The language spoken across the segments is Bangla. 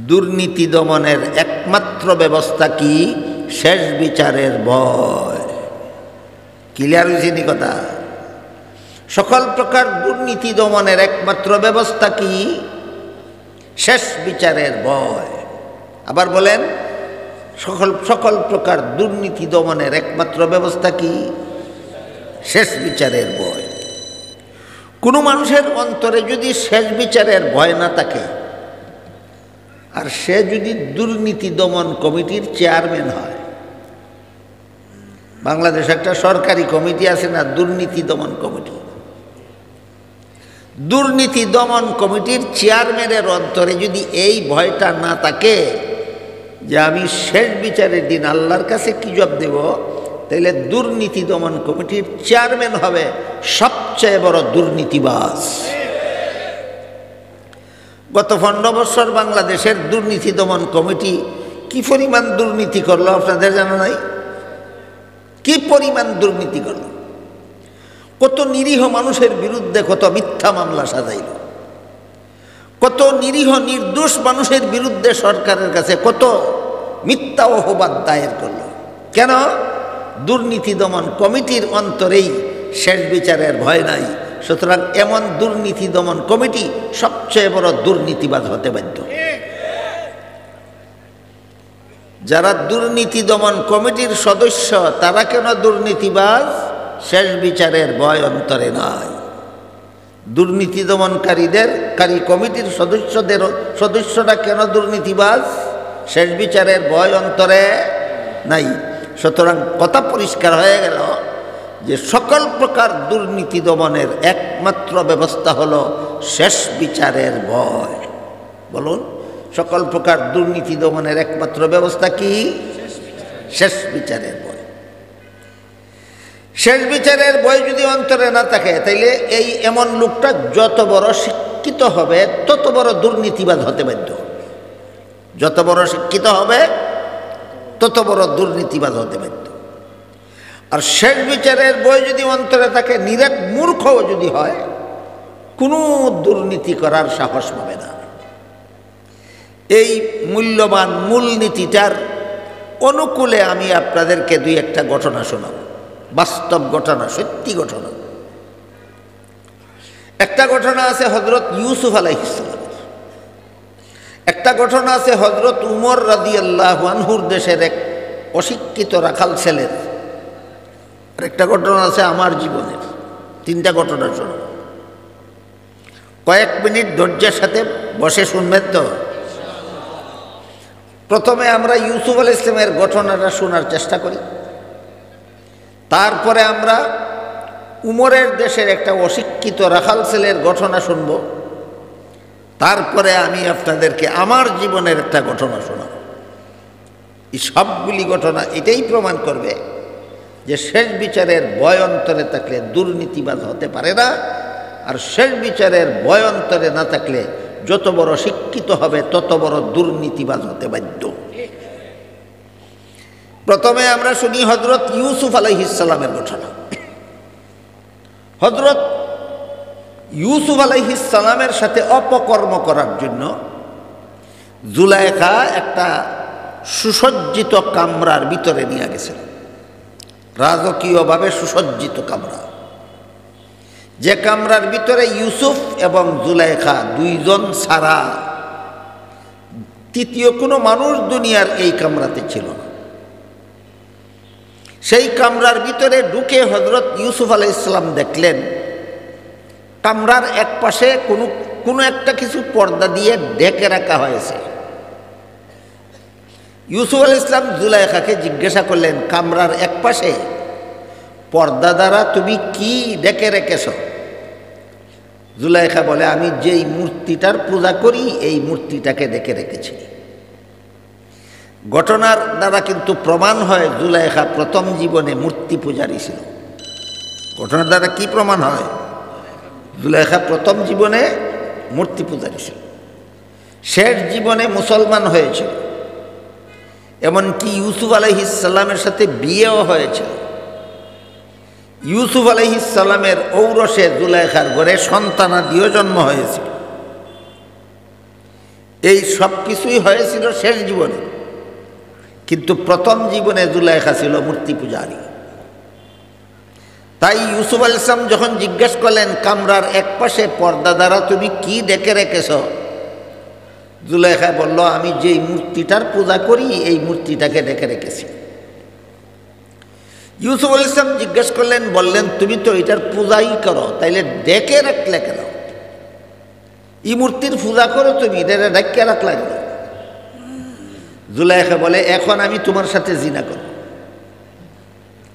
দুর্নীতি দমনের একমাত্র ব্যবস্থা কি? শেষ বিচারের ভয়। ক্লিয়ার হয়েছে নি কথা? সকল প্রকার দুর্নীতি দমনের একমাত্র ব্যবস্থা কি? শেষ বিচারের ভয়। আবার বলেন, সকল প্রকার দুর্নীতি দমনের একমাত্র ব্যবস্থা কি? শেষ বিচারের ভয়। কোনো মানুষের অন্তরে যদি শেষ বিচারের ভয় না থাকে, আর সে যদি দুর্নীতি দমন কমিটির চেয়ারম্যান হয়, বাংলাদেশে একটা সরকারি কমিটি আছে না, দুর্নীতি দমন কমিটি, দুর্নীতি দমন কমিটির চেয়ারম্যানের অন্তরে যদি এই ভয়টা না থাকে যে আমি শেষ বিচারের দিন আল্লাহর কাছে কি জবাব দেব, তাহলে দুর্নীতি দমন কমিটির চেয়ারম্যান হবে সবচেয়ে বড় দুর্নীতিবাজ। গত 15 বছর বাংলাদেশের দুর্নীতি দমন কমিটি কি পরিমাণ দুর্নীতি করলো আপনাদের জানা নাই? কি পরিমাণ দুর্নীতি করলো! কত নিরীহ মানুষের বিরুদ্ধে কত মিথ্যা মামলা সাজাইল, কত নিরীহ নির্দোষ মানুষের বিরুদ্ধে সরকারের কাছে কত মিথ্যা অপবাদ দায়ের করল। কেন? দুর্নীতি দমন কমিটির অন্তরেই শেষ বিচারের ভয় নাই। সুতরাং এমন দুর্নীতি দমন কমিটি সবচেয়ে বড় দুর্নীতিবাজ হতে বাধ্য। যারা দুর্নীতি দমন কমিটির সদস্য তারা কেন দুর্নীতিবাজ? শেষ বিচারের ভয় অন্তরে নাই। দুর্নীতি দমনকারী কমিটির সদস্যরা কেন দুর্নীতিবাজ? শেষ বিচারের ভয় অন্তরে নাই। সুতরাং কথা পরিষ্কার হয়ে গেল যে সকল প্রকার দুর্নীতি দমনের একমাত্র ব্যবস্থা হলো শেষ বিচারের ভয়। বলুন, সকল প্রকার দুর্নীতি দমনের একমাত্র ব্যবস্থা কি? শেষ বিচারের ভয়। শেষ বিচারের ভয় যদি অন্তরে না থাকে, তাইলে এমন লোকটা যত বড় শিক্ষিত হবে তত বড় দুর্নীতিবাজ হতে বাধ্য। যত বড় শিক্ষিত হবে তত বড় দুর্নীতিবাজ হতে বাধ্য। আর শেষ বিচারের ভয় যদি অন্তরে থাকে, নিরেট মূর্খও যদি হয়, কোনো দুর্নীতি করার সাহস পাবে না। এই মূল্যবান মূলনীতিটার অনুকূলে আমি আপনাদেরকে দুই একটা ঘটনা শোনাব। বাস্তব ঘটনা, সত্যি ঘটনা। একটা ঘটনা আছে হযরত ইউসুফ আলাইহিস সালামের, একটা ঘটনা আছে হযরত উমর রাদিয়াল্লাহু আনহুর দেশের এক অশিক্ষিত রাখাল ছেলের, আর একটা ঘটনা আছে আমার জীবনের। তিনটা ঘটনা শোনো। কয়েক মিনিট ধৈর্যের সাথে বসে শুনবেন তো। প্রথমে আমরা ইউসুফ আলাইহিস সালামের ঘটনাটা শোনার চেষ্টা করি, তারপরে আমরা উমরের দেশের একটা অশিক্ষিত রাখাল ছেলের ঘটনা শুনব, তারপরে আমি আপনাদেরকে আমার জীবনের একটা ঘটনা শোনাব। এই সবগুলি ঘটনা এটাই প্রমাণ করবে যে শেষ বিচারের ভয় অন্তরে থাকলে দুর্নীতিবাজ হতে পারে না, আর শেষ বিচারের ভয় অন্তরে না থাকলে যত বড় শিক্ষিত হবে তত বড় দুর্নীতিবাজ হতে বাধ্য। প্রথমে আমরা শুনি হযরত ইউসুফ আলাইহিস সালামের ঘটনা। হযরত ইউসুফ আলাইহিস সালামের সাথে অপকর্ম করার জন্য জুলাইখা একটা সুসজ্জিত কামরার ভিতরে নিয়ে গেছিল, রাজকীয়ভাবে সুসজ্জিত কামরা, যে কামরার ভিতরে ইউসুফ এবং জুলাইখা দুইজন ছাড়া তৃতীয় কোনো মানুষ দুনিয়ার এই কামরাতে ছিল না। সেই কামরার ভিতরে ঢুকে হযরত ইউসুফ আলাইহিস সালাম দেখলেন কামরার এক পাশে কোনো একটা কিছু পর্দা দিয়ে ঢেকে রাখা হয়েছে। ইউসুফ আলাইহিস সালাম জুলাইখাকে জিজ্ঞাসা করলেন, কামরার এক পাশে পর্দা দ্বারা তুমি কি ঢেকে রেখেছ? জুলাইখা বলে, আমি যেই মূর্তিটার পূজা করি এই মূর্তিটাকে ঢেকে রেখেছি। ঘটনার দ্বারা কিন্তু প্রমাণ হয় জুলাইখা প্রথম জীবনে মূর্তি পূজারী ছিল। ঘটনার দ্বারা কি প্রমাণ হয়? জুলাইখা প্রথম জীবনে মূর্তি পূজারী ছিল, শেষ জীবনে মুসলমান হয়েছিল, এমনকি ইউসুফ আলাইহিস সালামের সাথে বিয়েও হয়েছিল। ইউসুফ আলাইহিস সালামের ঔরসে জুলাইখার ঘরে সন্তানাদিও জন্ম হয়েছিল। এই সব কিছুই হয়েছিল শেষ জীবনে, কিন্তু প্রথম জীবনে জুলাইখা ছিল মূর্তি পূজারী। তাই ইউসুফ আলাইহিস সালাম যখন জিজ্ঞেস করলেন কামরার এক পাশে পর্দা দ্বারা তুমি কি ডেকে রেখেছ, জুলাইখা বলল আমি যেই মূর্তিটার পূজা করি এই মূর্তিটাকে ডেকে রেখেছি। ইউসুফ আলাইহিস সালাম জিজ্ঞেস করলেন, বললেন তুমি তো এটার পূজাই করো, তাইলে ডেকে রাখলে কেন? এই মূর্তির পূজা করো তুমি, এটা ডেকে রাখলে কেন? জুলাইখা বলে এখন আমি তোমার সাথে জিনা করব,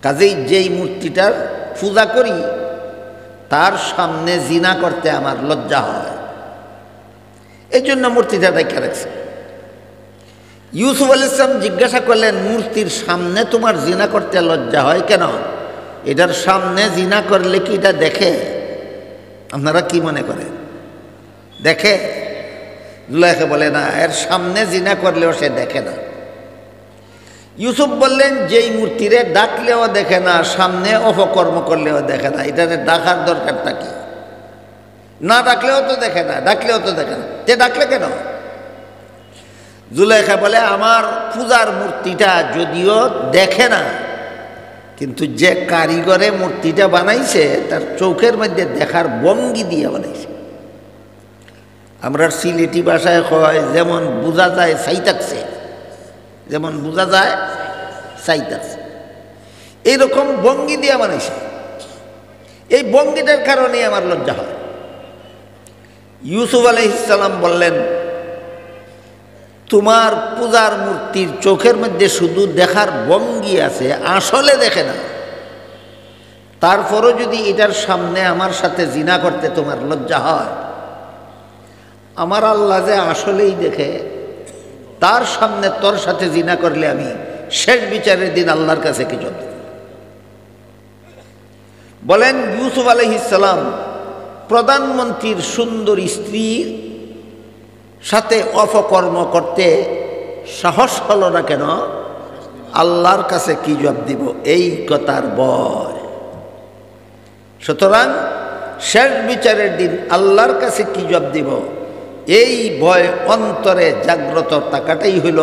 কাজেই যেই মূর্তিটার পূজা করি তার সামনে জিনা করতে আমার লজ্জা হয়, এই জন্য মূর্তিটা ডেকে রাখছে। ইউসুফ আলাইহিস সালাম জিজ্ঞাসা করলেন মূর্তির সামনে তোমার জিনা করতে লজ্জা হয় কেন? এটার সামনে জিনা করলে কি এটা দেখে? আপনারা কি মনে করেন দেখে? জুলাইখা বলে না, এর সামনে জিনা করলেও সে দেখে না। ইউসুফ বললেন যেই মূর্তিরে ডাকলেও দেখে না, সামনে অপকর্ম করলেও দেখে না, এটারে ডাকার দরকারটা কি? না ডাকলেও তো দেখে না, ডাকলেও তো দেখে না, তে ডাকলে কেন? জুলাইখা বলে আমার পূজার মূর্তিটা যদিও দেখে না, কিন্তু যে কারিগরে মূর্তিটা বানাইছে তার চোখের মধ্যে দেখার ভঙ্গি দিয়ে বানাইছে। আমরা সিলেটি ভাষায় কয় যেমন বোঝা যায় চাইতাকছে, যেমন বোঝা যায় চাইতাকছে, এইরকম ভঙ্গি দিয়ে বানাইছে। এই ভঙ্গিটার কারণে আমার লজ্জা হয়। ইউসুফ আলাইহিস সালাম বললেন তোমার পূজার মূর্তির চোখের মধ্যে শুধু দেখার ভঙ্গি আছে, আসলে দেখে না, তারপরও যদি এটার সামনে আমার সাথে জিনা করতে তোমার লজ্জা হয়, আমার আল্লাহ যে আসলেই দেখে, তার সামনে তোর সাথে জিনা করলে আমি শেষ বিচারের দিন আল্লাহর কাছে কি জবাব দেব? বলেন ইউসুফ আলাইহিস সালাম প্রধানমন্ত্রীর সুন্দর স্ত্রীর সাথে অপকর্ম করতে সাহস হলো না কেন? আল্লাহর কাছে কি জবাব দিব, এই কথার ভয়। সুতরাং শেষ বিচারের দিন আল্লাহর কাছে কি জবাব দিব, এই ভয় অন্তরে জাগ্রত থাকাটাই হইল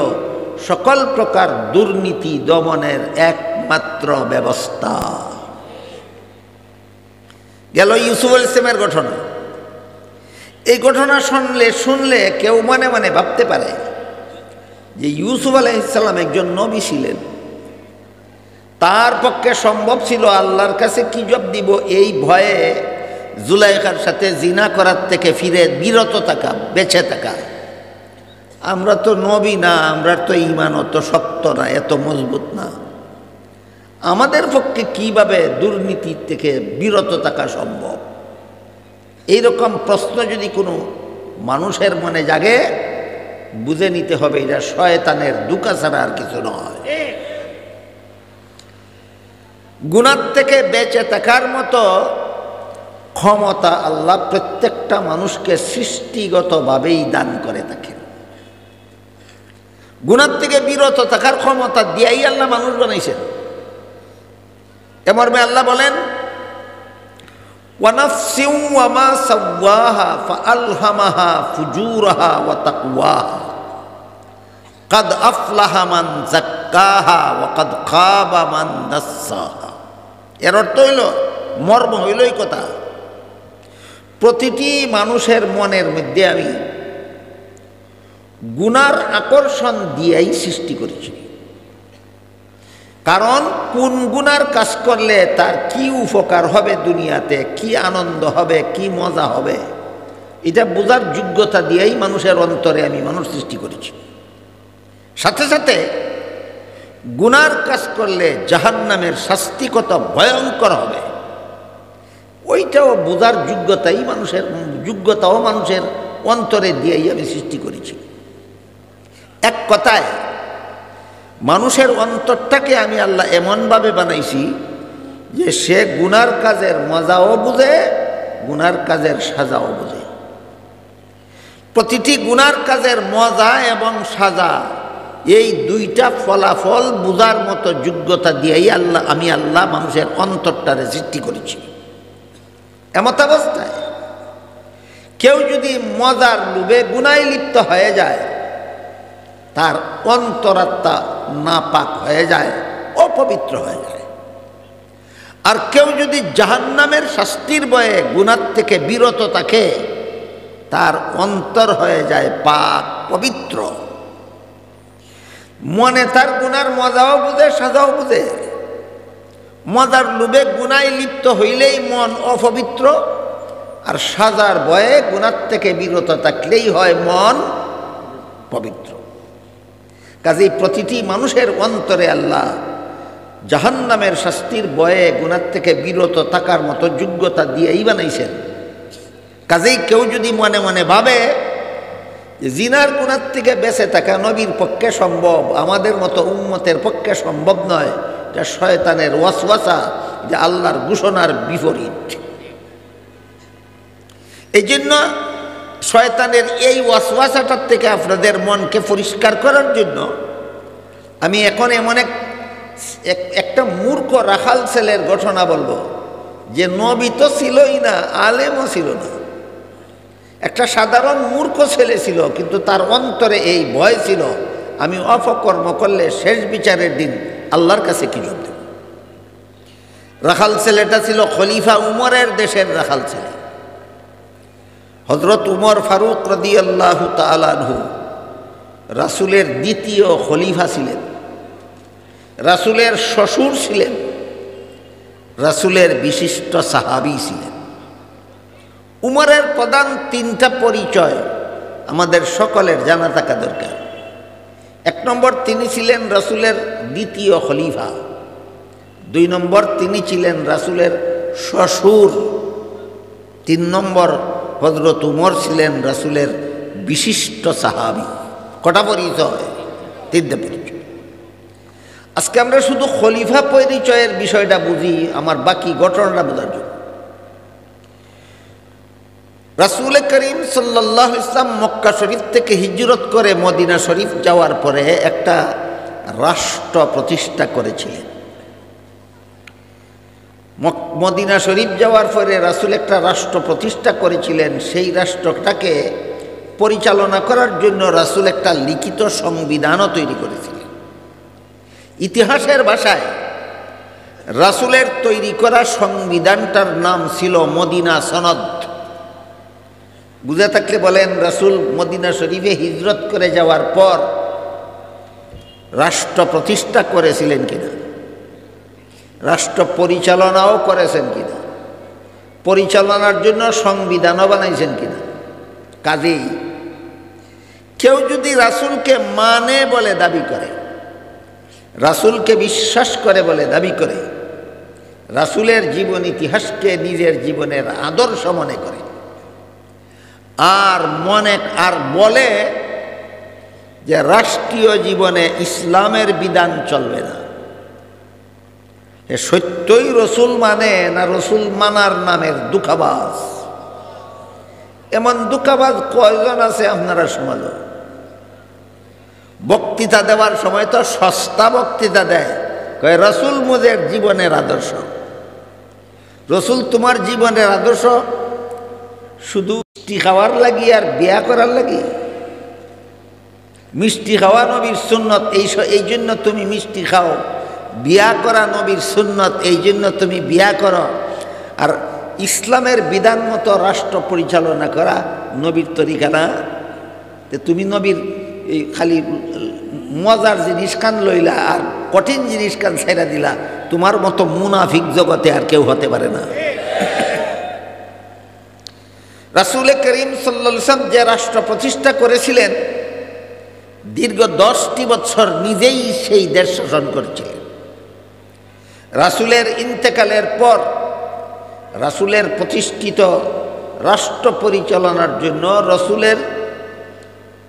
সকল প্রকার দুর্নীতি দমনের একমাত্র ব্যবস্থা। গেল ইউসুফ আলাইহিস সালামের ঘটনা। এই ঘটনা শুনলে কেউ মনে মনে ভাবতে পারে যে ইউসুফ আলাইহিস সালাম একজন নবী ছিলেন, তার পক্ষে সম্ভব ছিল আল্লাহর কাছে কি জবাব দিব এই ভয়ে জুলাইখার সাথে জিনা করার থেকে ফিরে বিরত থাকা, বেঁচে থাকা। আমরা তো নবী না, আমরা তো ঈমান অত শক্ত না, এত মজবুত না, আমাদের পক্ষে কিভাবে দুর্নীতির থেকে বিরত থাকা সম্ভব? এইরকম প্রশ্ন যদি কোনো মানুষের মনে জাগে, বুঝে নিতে হবে এটা শয়তানের দুকা ছাড়া আর কিছু নয়। গুনাহ থেকে বেঁচে থাকার মতো ক্ষমতা আল্লাহ প্রত্যেকটা মানুষকে সৃষ্টিগতভাবেই দান করে থাকেন। গুনাহ থেকে বিরত থাকার ক্ষমতা দিয়েই আল্লাহ মানুষ বানাইছেন। এমর্মে আল্লাহ বলেন ওয়ানাফসিউ ওয়া মা সাওয়াহা ফাআলহামাহা ফুজুরাহা ওয়া তাকওয়াহা কাদ আফলাহা মান যাক্কাহা ওয়া কাদ খাবা মান দাসসাহা। এর অর্থ হইল, মর্ম হইল এই কথা, প্রতিটি মানুষের মনের মধ্যে আমি গুনার আকর্ষণ দিয়েই সৃষ্টি করেছি। কারণ কোন গুনার কাজ করলে তার কি উপকার হবে দুনিয়াতে, কি আনন্দ হবে, কি মজা হবে, এটা বোঝার যোগ্যতা দিয়েই মানুষের অন্তরে আমি মানুষ সৃষ্টি করেছি। সাথে সাথে গুনার কাজ করলে জাহান্নামের শাস্তি কত ভয়ঙ্কর হবে ওইটাও বোঝার যোগ্যতাও মানুষের অন্তরে দিয়েই আমি সৃষ্টি করেছি। এক কথায় মানুষের অন্তরটাকে আমি আল্লাহ এমনভাবে বানাইছি যে সে গুনার কাজের মজাও বুঝে, গুনার কাজের সাজাও বুঝে। প্রতিটি গুনার কাজের মজা এবং সাজা, এই দুইটা ফলাফল বুঝার মতো যোগ্যতা দিয়েই আমি আল্লাহ মানুষের অন্তরটারে সৃষ্টি করেছি। এমত অবস্থায় কেউ যদি মজার লোভে গুনায় লিপ্ত হয়ে যায়, তার অন্তরাত্মা নাপাক হয়ে যায়, অপবিত্র হয়ে যায়। আর কেউ যদি জাহান্নামের শাস্তির ভয়ে গুনার থেকে বিরত থাকে, তার অন্তর হয়ে যায় পাক, পবিত্র। মনে তার গুনার মজাও বুঝে, সাজাও বুঝে। মজার লোভে গুনায় লিপ্ত হইলেই মন অপবিত্র, আর সাজার ভয়ে গুনার থেকে বিরত থাকলেই হয় মন পবিত্র। কাজেই প্রতিটি মানুষের অন্তরে আল্লাহ জাহান্নামের শাস্তির ভয়ে গুনার থেকে বিরত থাকার মতো যোগ্যতা দিয়েই বানাইছেন। কাজেই কেউ যদি মনে মনে ভাবে যে জিনার গুনার থেকে বেঁচে থাকা নবীর পক্ষে সম্ভব, আমাদের মতো উম্মতের পক্ষে সম্ভব নয়, এটা শয়তানের ওয়াসওয়াসা, যে আল্লাহর ঘোষণার বিপরীত। এই জন্য শয়তানের এই ওয়াসওয়াসাটার থেকে আপনাদের মনকে পরিষ্কার করার জন্য আমি এখন এমন একটা মূর্খ রাখাল ছেলের ঘটনা বলবো, যে নবী তো ছিলই না, আলেমও ছিল না। একটা সাধারণ মূর্খ ছেলে ছিল, কিন্তু তার অন্তরে এই ভয় ছিল, আমি অপকর্ম করলে শেষ বিচারের দিন আল্লাহর কাছে কি জবাব দেব। রাখাল ছেলেটা ছিল খলিফা উমরের দেশের রাখাল ছেলে। হযরত উমর ফারুক রাদিয়াল্লাহু তাআলা আনহু রাসূলের দ্বিতীয় খলিফা ছিলেন, রাসূলের শ্বশুর ছিলেন, রাসূলের বিশিষ্ট সাহাবী ছিলেন। উমরের প্রধান তিনটা পরিচয় আমাদের সকলের জানা থাকা দরকার। এক নম্বর, তিনি ছিলেন রাসূলের দ্বিতীয় খলিফা। দুই নম্বর, তিনি ছিলেন রাসূলের শ্বশুর। তিন নম্বর, হযরত উমর ছিলেন রাসূলের বিশিষ্ট সাহাবী। কটা পরিচয়? তিনটা পরিচয়। আজকে আমরা শুধু খলিফা পরিচয়ের বিষয়টা বুঝি, আমার বাকি ঘটনাটা বোঝার জন্য। রাসূল করিম সাল্লাল্লাহু আলাইহি ওয়াসাল্লাম মক্কা শরীফ থেকে হিজরত করে মদিনা শরীফ যাওয়ার পরে একটা রাষ্ট্র প্রতিষ্ঠা করেছিলেন। মদিনা শরীফ যাওয়ার পরে রাসূল একটা রাষ্ট্র প্রতিষ্ঠা করেছিলেন। সেই রাষ্ট্রটাকে পরিচালনা করার জন্য রাসূল একটা লিখিত সংবিধানও তৈরি করেছিলেন। ইতিহাসের ভাষায় রাসূলের তৈরি করা সংবিধানটার নাম ছিল মদিনা সনদ। বুঝে থাকলে বলেন, রাসূল মদিনা শরীফে হিজরত করে যাওয়ার পর রাষ্ট্র প্রতিষ্ঠা করেছিলেন কিনা, রাষ্ট্র পরিচালনাও করেছেন কিনা, পরিচালনার জন্য সংবিধানও বানাইছেন কিনা। কাজেই কেউ যদি রাসূলকে মানে বলে দাবি করে, রাসূলকে বিশ্বাস করে বলে দাবি করে, রাসূলের জীবন ইতিহাসকে নিজের জীবনের আদর্শ মনে করে, আর বলে যে রাষ্ট্রীয় জীবনে ইসলামের বিধান চলবে না, এ সত্যই রসুল মানে না রসুল মানার নামের দুঃখাবাজ। এমন দুঃখাবাজ কয়জন আছে আপনারা সমাজে? বক্তৃতা দেওয়ার সময় তো সস্তা বক্তৃতা দেয়, কয় রসুল মুজের জীবনের আদর্শ। রসুল তোমার জীবনের আদর্শ শুধু মিষ্টি খাওয়ার লাগি আর বিয়া করার লাগি? মিষ্টি খাওয়া নবীর সুন্নত, এই জন্য তুমি মিষ্টি খাও। বিয়া করা নবীর সুন্নত, এই জন্য তুমি বিয়া করো। আর ইসলামের বিধান মতো রাষ্ট্র পরিচালনা করা নবীর তরিকা না। তুমি নবীর এই খালি মজার জিনিস কান লইলা আর কঠিন জিনিস কান ছেড়া দিলা, তোমার মতো মুনাফিক জগতে আর কেউ হতে পারে না। রাসূল করিম সাল্লাল্লাহু আলাইহি ওয়াসাল্লাম যে রাষ্ট্র প্রতিষ্ঠা করেছিলেন, দীর্ঘ 10টি বছর নিজেই সেই দেশ শাসন করেছিলেন। রাসূলের ইন্তেকালের পর রাসূলের প্রতিষ্ঠিত রাষ্ট্র পরিচালনার জন্য রাসূলের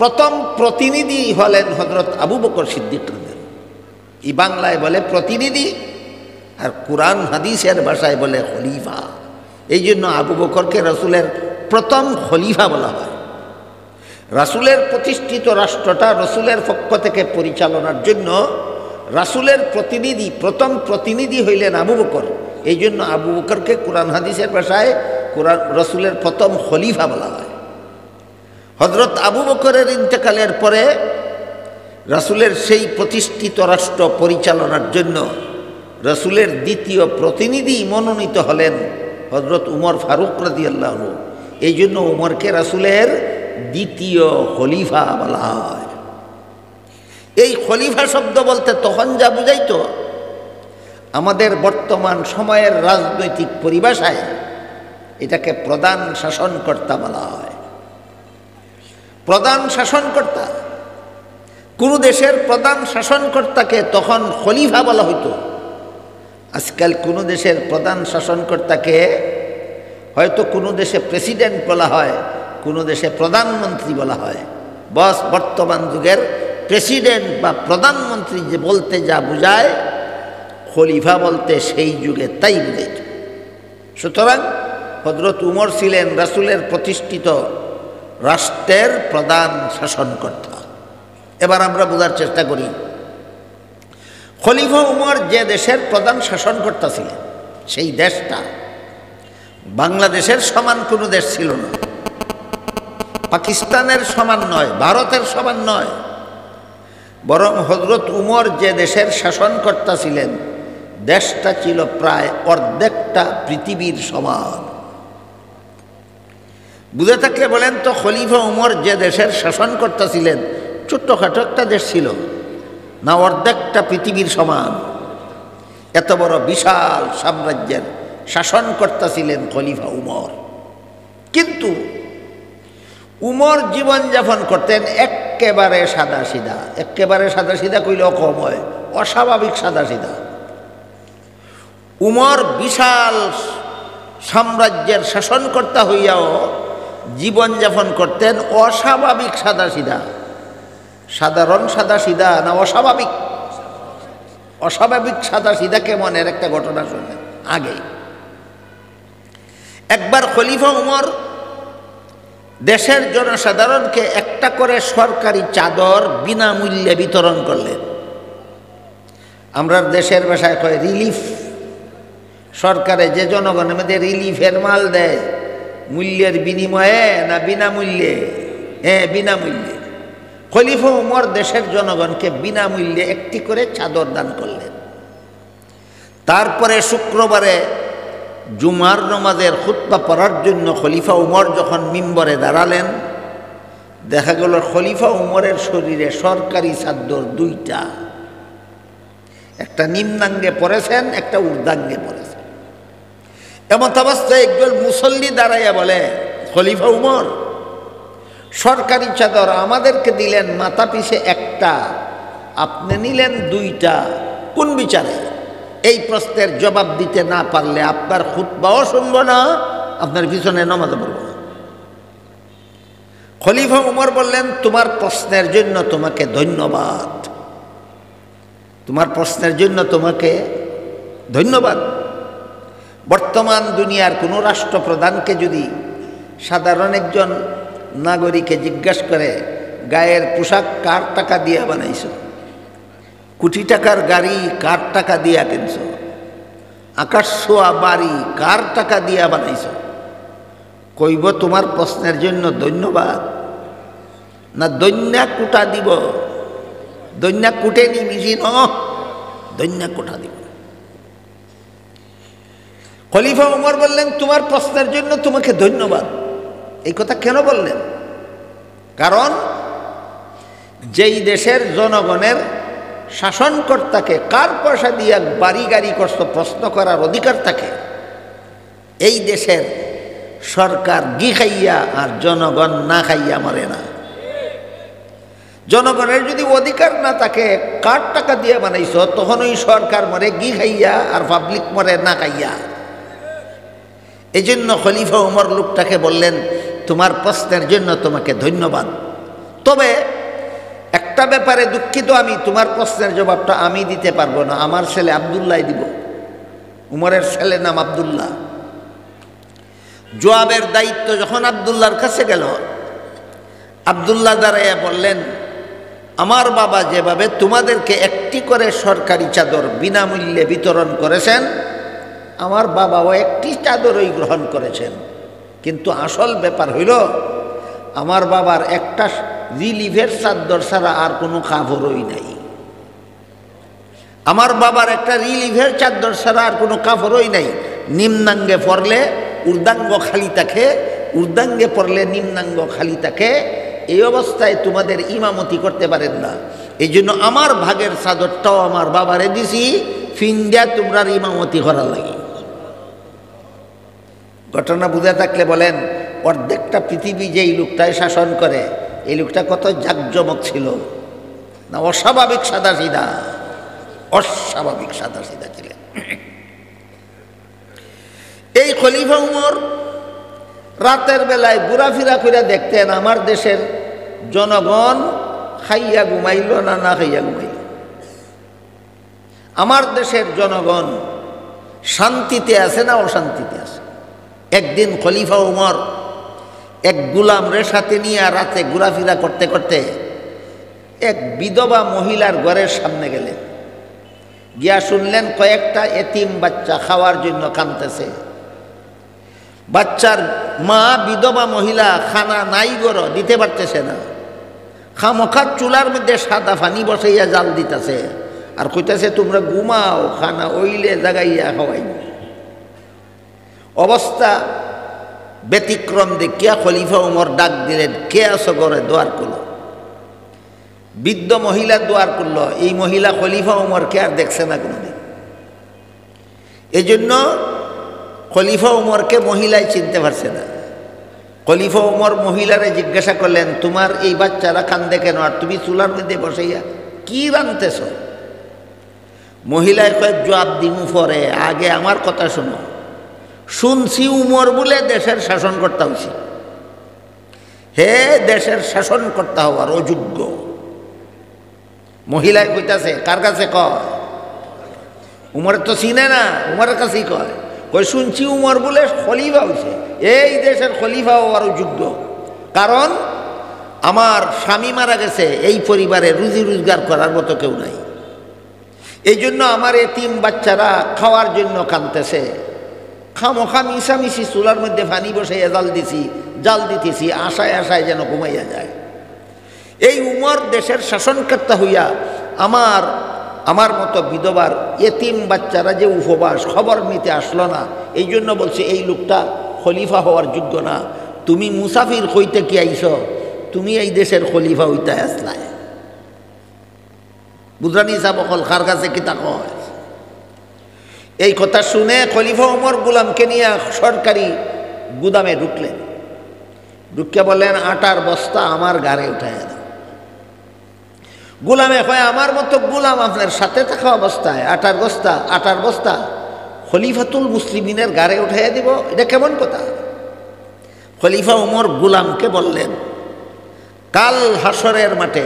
প্রথম প্রতিনিধি হলেন হযরত আবু বকর সিদ্দিক। এই বাংলায় বলে প্রতিনিধি, আর কুরআন হাদিসের ভাষায় বলে খলিফা। এই জন্য আবু বকরকে রাসূলের প্রথম খলিফা বলা হয়। রাসূলের প্রতিষ্ঠিত রাষ্ট্রটা রাসূলের পক্ষ থেকে পরিচালনার জন্য রাসূলের প্রতিনিধি, প্রথম প্রতিনিধি হইলেন আবু বকর। এই জন্য আবু বকরকে কুরআন হাদিসের ভাষায় রাসূলের প্রথম খলিফা বলা হয়। হযরত আবু বকরের ইন্তেকালের পরে রাসূলের সেই প্রতিষ্ঠিত রাষ্ট্র পরিচালনার জন্য রাসূলের দ্বিতীয় প্রতিনিধি মনোনীত হলেন হযরত উমর ফারুক রাদিয়াল্লাহু আনহু। এই জন্য উমরকে রাসূলের দ্বিতীয় খলিফা বলা হয়। এই খলিফা শব্দ বলতে তখন যা বুঝাইতো, আমাদের বর্তমান সময়ের রাজনৈতিক পরিভাষায় এটাকে প্রধান শাসনকর্তা বলা হয়। প্রধান শাসনকর্তা, কোন দেশের প্রধান শাসনকর্তাকে তখন খলিফা বলা হইতো। আজকাল কোন দেশের প্রধান শাসনকর্তাকে হয়তো কোনো দেশে প্রেসিডেন্ট বলা হয়, কোনো দেশে প্রধানমন্ত্রী বলা হয়। বস বর্তমান যুগের প্রেসিডেন্ট বা প্রধানমন্ত্রী যে বলতে যা বুঝায়, খলিফা বলতে সেই যুগে তাই বুঝাইত। সুতরাং হযরত উমর ছিলেন রাসূলের প্রতিষ্ঠিত রাষ্ট্রের প্রধান শাসনকর্তা। এবার আমরা বোঝার চেষ্টা করি, খলিফা উমর যে দেশের প্রধান শাসনকর্তা ছিলেন, সেই দেশটা বাংলাদেশের সমান কোনো দেশ ছিল না, পাকিস্তানের সমান নয়, ভারতের সমান নয়, বরং হযরত উমর যে দেশের শাসনকর্তা ছিলেন, দেশটা ছিল প্রায় অর্ধেকটা পৃথিবীর সমান। বুঝে থাকলে বলেন তো, খলিফা উমর যে দেশের শাসনকর্তা ছিলেন, ছোট্টখাটো একটা দেশ ছিল না অর্ধেকটা পৃথিবীর সমান? এত বড় বিশাল সাম্রাজ্যের শাসনকর্তা ছিলেন খলিফা উমর। কিন্তু উমর জীবনযাপন করতেন একেবারে সাদা সিধা। একেবারে সাদা সিধা কইলেও কম হয়, অস্বাভাবিক সাদা সিধা। উমর বিশাল সাম্রাজ্যের শাসনকর্তা হইয়াও জীবনযাপন করতেন অস্বাভাবিক সাদা সিধা। সাধারণ সাদা সিধা না অস্বাভাবিক? অস্বাভাবিক সাদা সিধা কেমন, এর একটা ঘটনা শুনেন। আগে একবার খলিফা উমর দেশের জনসাধারণকে একটা করে সরকারি চাদর বিনামূল্যে বিতরণ করলেন। আমরা দেশের ভাষায় কয় রিলিফ। সরকারে যে জনগণের মধ্যে রিলিফের মাল দেয়, মূল্যের বিনিময়ে না বিনামূল্যে? হ্যাঁ, বিনামূল্যে। খলিফা উমর দেশের জনগণকে বিনামূল্যে একটি করে চাদর দান করলেন। তারপরে শুক্রবারে জুমার নামাজের খুতবা পড়ার জন্য খলিফা উমর যখন মিম্বরে দাঁড়ালেন, দেখা গেল খলিফা উমরের শরীরে সরকারি চাদর দুইটা, একটা নিম্নাঙ্গে পড়েছেন, একটা ঊর্ধ্বাঙ্গে পড়েছেন। এমন অবস্থায় একজন মুসল্লি দাঁড়াইয়া বলে, খলিফা উমর, সরকারি চাদর আমাদেরকে দিলেন মাথা পিছে একটা, আপনি নিলেন দুইটা, কোন বিচারে? এই প্রশ্নের জবাব দিতে না পারলে আপনার খুতবাও শুনব না, আপনার পিছনে নামাজও পড়ব না। খলিফা উমর বললেন, তোমার প্রশ্নের জন্য তোমাকে ধন্যবাদ, তোমার প্রশ্নের জন্য তোমাকে ধন্যবাদ। বর্তমান দুনিয়ার কোনো রাষ্ট্রপ্রধানকে যদি সাধারণ একজন নাগরিকে জিজ্ঞাসা করে, গায়ের পোশাক কার টাকা দিয়ে বানাইছো, কোটি টাকার গাড়ি কার টাকা দিয়া কিনছ, আকাশ ছোঁয়া বাড়ি কার টাকা দিয়া বানাইছো, কইব তোমার প্রশ্নের জন্য ধন্যবাদ না দৈন্যা কুটা দিব? দৈন্যা কুটে নি মিশিন, দৈন্যা কুটা দিব। খলিফা উমর বললেন, তোমার প্রশ্নের জন্য তোমাকে ধন্যবাদ। এই কথা কেন বললেন? কারণ যেই দেশের জনগণের শাসনকর্তাকে কার পয়সা দিয়ে বাড়ি গাড়ি করছো প্রশ্ন করার অধিকার থাকে, এই দেশের সরকার ঘি খাইয়া আর জনগণ না খাইয়া মরে না। জনগণের যদি অধিকার না থাকে, কার টাকা দিয়ে বানাইছ, তখন ওই সরকার মরে ঘি খাইয়া আর পাবলিক মরে না খাইয়া। এই জন্য খলিফা উমর লোকটাকে বললেন, তোমার প্রশ্নের জন্য তোমাকে ধন্যবাদ, তবে একটা ব্যাপারে দুঃখিত, আমি তোমার প্রশ্নের জবাবটা আমি দিতে পারবো না, আমার ছেলে আব্দুল্লাহ দিব। উমরের ছেলের নাম আব্দুল্লাহ। জবাবের দায়িত্ব যখন আব্দুল্লাহর কাছে গেল, আব্দুল্লাহ দাঁড়াইয়া বললেন, আমার বাবা যেভাবে তোমাদেরকে একটি করে সরকারি চাদর বিনামূল্যে বিতরণ করেছেন, আমার বাবাও একটি চাদরই গ্রহণ করেছেন। কিন্তু আসল ব্যাপার হইল, আমার বাবার একটা রিলিফের চাদর ছাড়া আর কোনো কাপড়ই নাই। আমার বাবার একটা রিলিফের চাদর ছাড়া আর কোনো কাপড়ই নাই। নিম্নাঙ্গে পড়লে ঊর্ধ্বাঙ্গ খালি থাকে, ঊর্ধ্বাঙ্গে পড়লে নিম্নাঙ্গ খালি থাকে। এই অবস্থায় তোমাদের ইমামতি করতে পারেন না। এই জন্য আমার ভাগের চাদরটাও আমার বাবারে দিছি, ফিন্দিয়া তোমরা ইমামতি করার লাগে। ঘটনা বুঝে থাকলে বলেন, অর্ধেকটা পৃথিবী যে এই লোকটাই শাসন করে, এই লোকটা কত জাকজমক ছিল না? অস্বাভাবিক সাদাসিধা, অস্বাভাবিক সাদাসিধা ছিলেন। এই খলিফা উমর রাতের বেলায় ঘোরাফেরা করে দেখতেন আমার দেশের জনগণ খাইয়া ঘুমাইল না না খাইয়া ঘুমাইল। আমার দেশের জনগণ শান্তিতে আছে না অশান্তিতে আছে। একদিন খলিফা উমর এক গুলামরে সাথে নিয়ে রাতে ঘোরাফেরা করতে করতে এক বিধবা মহিলার ঘরের সামনে গেলেন। গিয়া শুনলেন কয়েকটা এতিম বাচ্চা খাওয়ার জন্য কাঁদতেছে। বাচ্চার মা বিধবা মহিলা খানা নাই গড় দিতে পারতেছে না, খামোখা চুলার মধ্যে সাদা পানি বসাইয়া জাল দিতেছে আর কইতেছে তোমরা ঘুমাও, খানা ওইলে জাগাইয়া খাওয়াই। অবস্থা ব্যতিক্রম দেখিয়া খলিফা উমর ডাক দিলেন, কে আছো ঘরে? দোয়ার করলো। বৃদ্ধ মহিলা দোয়ার করলো। এই মহিলা খলিফা উমরকে আর দেখছে না কোনোদিন। এই জন্য খলিফা উমরকে মহিলাই চিনতে পারছে না। খলিফা উমর মহিলারে জিজ্ঞাসা করলেন, তোমার এই বাচ্চারা কান্দে কেন, আর তুমি চুলার মধ্যে বসাইয়া কি রাঁধতেছ? মহিলায় কয়েক জবাব দিমু পরে, আগে আমার কথা শোনো। শুনছি উমর বলে দেশের শাসনকর্তা হয়েছে। হে দেশের শাসনকর্তা হওয়ার অযোগ্য। মহিলায় কইতাছে, কার কাছে কয়? উমরের তো চিনে না, উমরের কাছেই কয়। কই শুনছি উমর বলে খলিফা হয়েছে, এই দেশের খলিফা হওয়ার যোগ্য। কারণ আমার স্বামী মারা গেছে, এই পরিবারে রুজি রোজগার করার মতো কেউ নাই। এই জন্য আমার এতিম বাচ্চারা খাওয়ার জন্য কাঁদতেছে। খামোখা মিশামিশি চুলার মধ্যে পানি বসাইয়া জাল দিতেছি আশায় আশায় যেন ঘুমাইয়া যায়। এই উমর দেশের শাসনকর্তা হইয়া আমার মতো বিধবার এতিম বাচ্চারা যে উপবাস, খবর নিতে আসলো না। এই জন্য বলছে এই লোকটা খলিফা হওয়ার যোগ্য না। তুমি মুসাফির হইতে কি আইস? তুমি এই দেশের খলিফা হইতে আসলাই। বুঝরানি সাবকল কার কাছে কিতা কয়? এই কথা শুনে খলিফা উমর গোলামকে নিয়ে সরকারি গুদামে ঢুকলেন। ঢুকে বললেন, আটার বস্তা আমার গাড়ে উঠাইয়া দাও। গোলামে কয়, আমার মতো গোলাম আপনার সাথে থাকা অবস্থায় আটার বস্তা খলিফাতুল মুসলিমিনের গাড়ে উঠাইয়া দিব? এটা কেমন কথা? খলিফা উমর গোলামকে বললেন, কাল হাসরের মাঠে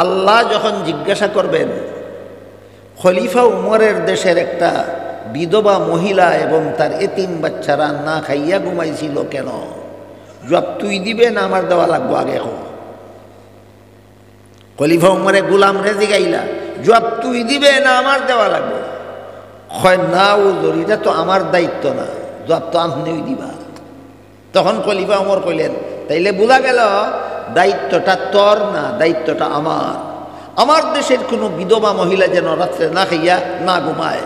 আল্লাহ যখন জিজ্ঞাসা করবেন খলিফা উমরের দেশের একটা বিধবা মহিলা এবং তার এতিম বাচ্চারা না খাইয়া ঘুমাইছিল কেন, জবাব তুই দিবে না আমার দেওয়া লাগবো? আগে এখন খলিফা উমরে গোলাম রেজি গাইলা, জবাব তুই দিবে না আমার দেওয়া লাগবে? হয় না, ও এটা তো আমার দায়িত্ব না, জবাব তো আপনিই দিবা। তখন খলিফা উমর কইলেন, তাইলে বোঝা গেল দায়িত্বটা তোর না, দায়িত্বটা আমার। আমার দেশের কোনো বিধবা মহিলা যেন রাত্রে না খাইয়া না ঘুমায়,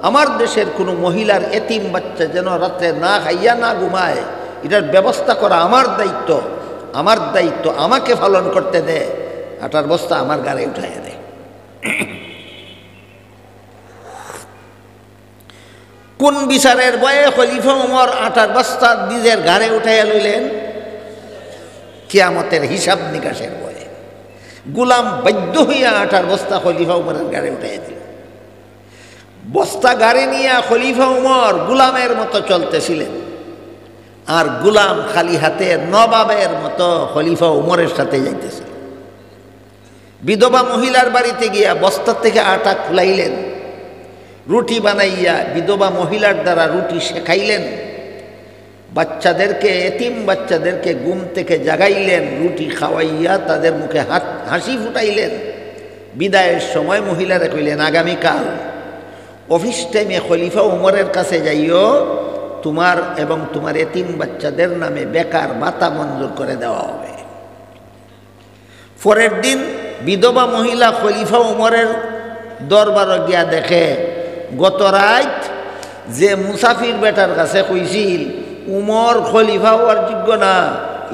আমার দেশের কোনো মহিলার এতিম বাচ্চা যেন রাত্রে না খাইয়া না ঘুমায়, এটার ব্যবস্থা করা আমার দায়িত্ব। আমার দায়িত্ব আমাকে পালন করতে দে, আটার বস্তা আমার গাড়ি উঠাইয়া দে। কোন বিচারের বয়ে খলিফা উমর আটার বস্তা নিজের ঘাড়ে উঠাইয়া লইলেন? কিয়ামতের হিসাব নিকাশের বয়ে। গোলাম বাধ্য হইয়া আটার বস্তা খলিফা উমরের ঘাড়ে উঠাইয়া দিল। বস্তা গাড়ি নিয়ে খলিফা উমর গোলামের মতো চলতেছিলেন, আর গোলাম খালি হাতে নবাবের মতো খলিফা উমরের সাথে যাইতেছিল। বিধবা মহিলার বাড়িতে গিয়া বস্তার থেকে আটা খুলাইলেন, রুটি বানাইয়া বিধবা মহিলার দ্বারা রুটি শেখাইলেন, বাচ্চাদেরকে এতিম বাচ্চাদেরকে ঘুম থেকে জাগাইলেন, রুটি খাওয়াইয়া তাদের মুখে হাসি ফুটাইলেন। বিদায়ের সময় মহিলারা কইলেন, আগামীকাল অফিস টাইমে খলিফা উমরের কাছে যাইও, তোমার এবং তোমার এতিম বাচ্চাদের নামে বেকার ভাতা মঞ্জুর করে দেওয়া হবে। পরের দিন বিধবা মহিলা খলিফা উমরের দরবারে গিয়া দেখে গত রাত যে মুসাফির বেটার কাছে কইছিল উমর খলিফা হওয়ার যোগ্য না,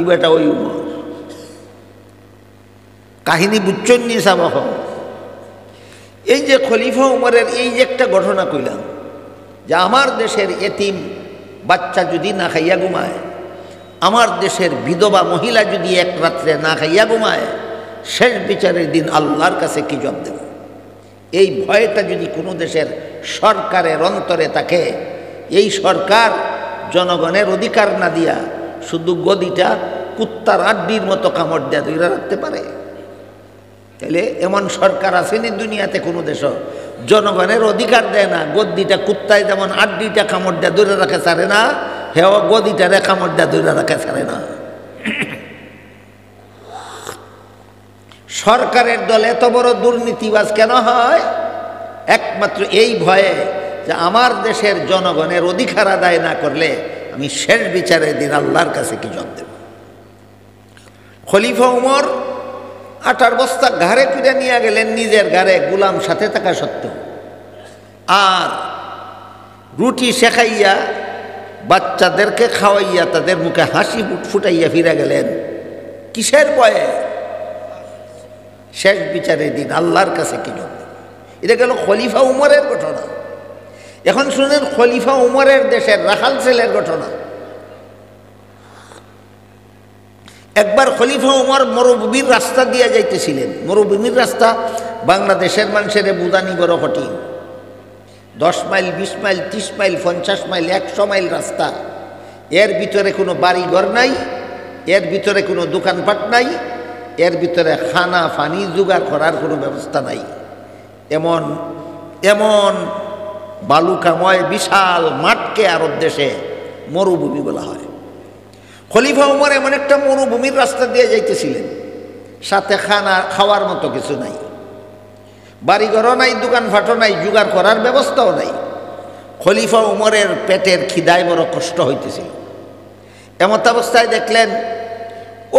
ই বেটা ওই উমর। কাহিনী বুঝছেন নি সাবাহ? এই যে খলিফা উমরের এই যে একটা ঘটনা কইলাম, যে আমার দেশের এতিম বাচ্চা যদি না খাইয়া ঘুমায়, আমার দেশের বিধবা মহিলা যদি এক রাত্রে না খাইয়া ঘুমায়, শেষ বিচারের দিন আল্লাহর কাছে কি জবাব দেব? এই ভয়টা যদি কোনো দেশের সরকারের অন্তরে থাকে, এই সরকার জনগণের অধিকার না দিয়া শুধু গদিটা কুত্তার আড্ডির মতো কামড় দেয়া ধরে রাখতে পারে? তাহলে এমন সরকার আসেনি দুনিয়াতে কোনো দেশ জনগণের অধিকার দেয় না, গদিটা কুত্তায় যেমন আড্ডিটা কামড় দেয়া ধরে রাখে ছাড়ে না, হেও গদিটারে কামড় দেয়া ধরে রাখে ছাড়ে না। সরকারের দল এত বড় দুর্নীতিবাজ কেন হয়? একমাত্র এই ভয়ে যে আমার দেশের জনগণের অধিকার আদায় না করলে আমি শেষ বিচারের দিন আল্লাহর কাছে কি জবাব দেব? খলিফা উমর আটার বস্তা ঘাড়ে পিড়ে নিয়ে গেলেন, নিজের ঘাড়ে গোলাম সাথে থাকা সত্ত্বেও, আর রুটি শেখাইয়া বাচ্চাদেরকে খাওয়াইয়া তাদের মুখে হাসি ফুটাইয়া ফিরে গেলেন। কিসের ভয়ে? শেষ বিচারের দিন আল্লাহর কাছে কি জবাব দেব? এটা গেল খলিফা উমরের ঘটনা। এখন শুনেন খলিফা উমরের দেশের রাখাল ছেলের ঘটনা। একবার খলিফা উমর মরুভূমির রাস্তা দিয়ে যাইতেছিলেন। মরুভূমির রাস্তা বাংলাদেশের মানুষের বুদানি বড় কঠিন। 10 mile, 20 mile, 30 mile, 50 mile, 100 mile রাস্তা। এর ভিতরে কোনো বাড়ি ঘর নাই, এর ভিতরে কোনো দোকানপাট নাই, এর ভিতরে খানা পানি জোগাড় করার কোনো ব্যবস্থা নাই। এমন এমন বালুকাময় বিশাল মাঠকে আরব দেশে মরুভূমি বলা হয়। খলিফা উমর এমন একটা মরুভূমির রাস্তা দিয়ে যাইতেছিলেন, সাথে খানা খাওয়ার মতো কিছু নাই, বাড়িঘরও নাই, দোকানপাটও নাই, জোগাড় করার ব্যবস্থাও নাই। খলিফা উমরের পেটের খিদায় বড় কষ্ট হইতেছিল। এমত অবস্থায় দেখলেন